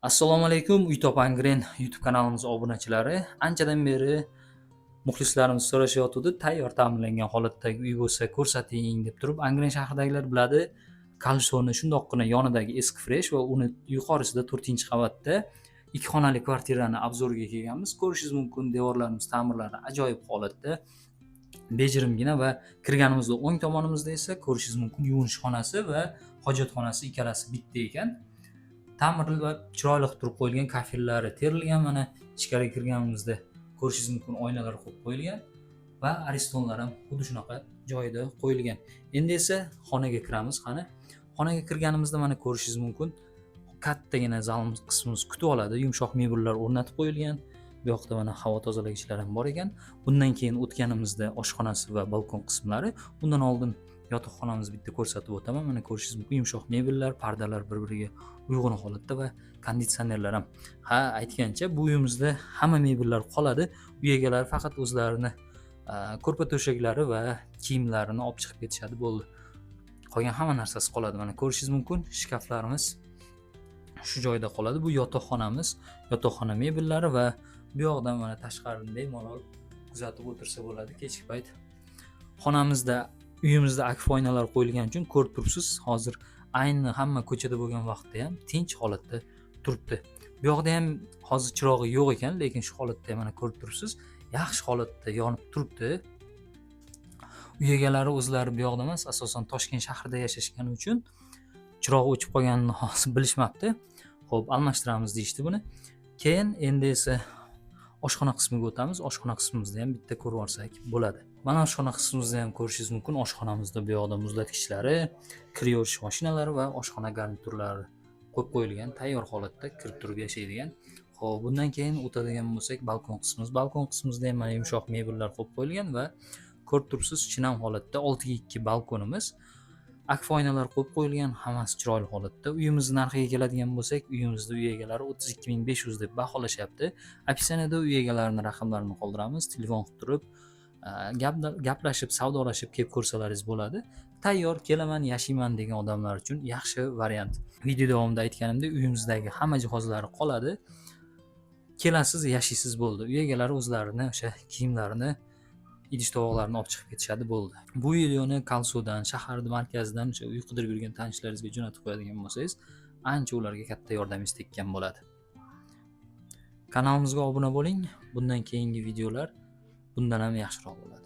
Assalomu alaykum, Uy Topangren YouTube kanalimiz obunachilari. Anchadan beri muxlislarimiz so'rashayotgandi, tayyor ta'mirlangan holatdagi uy bo'lsa ko'rsating deb turib, Angren shahridagilar biladi. Kalsoni shundoqqina yonidagi eski fresh va uni yuqorisida 4-qavatda 2 xonali kvartirani obzorga kelganmiz. Ko'rishingiz mumkin, devorlarimiz ta'mirlari ajoyib holatda. Bejirimgina va kirganimizda o'ng tomonimizda esa ko'rishingiz mumkin, yuvinish xonasi va hojatxonasi ikkalasi bitta ekan. Ta'mirlab chiroyli qilib turib qo'yilgan, kafellari terilgan, mana ichkariga kirganimizda ko'rishingiz mumkin, oynalar qo'yib qo'yilgan va aristonlar ham xuddi shunaqa joyida qo'yilgan. Endi esa xonaga kiramiz. Qani, xonaga kirganimizda mana ko'rishingiz mumkin, kattagina zalimiz qismimiz kutib oladi. Yumshoq mebellar o'rnatib qo'yilgan. Bu yoqda mana havo tozalagichlar ham bor ekan. Bundan keyin o'tganimizda oshxonasi va balkon qismlari, undan oldin yotoqxonamizni bitta ko'rsatib o'taman. Mana ko'rishingiz mumkin, yumshoq mebellar, pardalar bir-biriga uyg'un holatda va konditsionerlar ham. Ha, aytgancha bu uyimizda hamma mebellar qoladi. Uy egalari faqat o'zlarini ko'rpa to'shaklari va kiyimlarini olib chiqib ketishadi, bo'ldi. Qolgan hamma narsasi qoladi. Mana ko'rishingiz mumkin, shkaflarimiz shu joyda qoladi. Bu yotoqxonamiz, yotoqxona mebellari va bu yoqdan mana tashqaridan bemalol kuzatib o'tirsa bo'ladi kechki payt. Xonamizda, uyimizda akf oynalar qo'yilgani uchun ko'rib turibsiz, hozir ayni hamma ko'chada bo'lgan vaqtda ham tinch holatda turibdi. Bu yoqda ham hozir chirog'i yo'q ekan, lekin shu holatda mana ko'rib turibsiz, yaxshi holatda yonib turibdi. Uy egalari o'zlari bu yoqda emas, asosan Toshkent shahrida yashashgani uchun chirog'i o'chib qolganini hozir bilishmabdi. Xo'p, almashtiramiz deyishdi buni. Keyin endi esa oshxona qismiga o'tamiz. Oshxona qismimizda ham bitta ko'rib olsak bo'ladi. Mana oshxona qismimizda ham ko'rishingiz mumkin, oshxonamizda bu yoqda muzlatgichlari, kir yuvish mashinalari va oshxona garniturlari qo'yib qo'yilgan, tayyor holatda kirib turib yashaydigan. Xo'p, bundan keyin o'tadigan bo'lsak, balkon qismimiz. Balkon qismimizda ham mana yumshoq mebellar qo'yib qo'yilgan va ko'rib turibsiz, chinam holatda 6x2 balkonimiz. Akfa oynalar qo'yib qo'yilgan, hammasi chiroyli holatda. Uyimizni narxiga keladigan bo'lsak, uyimizda uy egalari 32500 deb baholashyapti. Opisaniyada uy egalarining raqamlarini qoldiramiz. Telefon qilib turib, gaplashib, savdolashib kelib ko'rsalaringiz bo'ladi. Tayyor kelaman, yashayman degan odamlar uchun yaxshi variant. Video davomida aytganimdek, uyimizdagi hamma jihozlari qoladi. Kelasiz, yashaysiz, bo'ldi. Uy egalari o'zlarini o'sha kiyimlarini, idish-tovoqlarni olib chiqib ketishadi, bo'ldi. Bu videoni Kalsodan, shaharning markazidan o'sha uy qidirib yurgan tanishlaringizga jo'natib qo'yadigan bo'lsangiz, ancha ularga katta yordamingiz tekkan bo'ladi. Kanalimizga obuna bo'ling. Bundan keyingi videolar bundan ham yaxshiroq bo'ladi.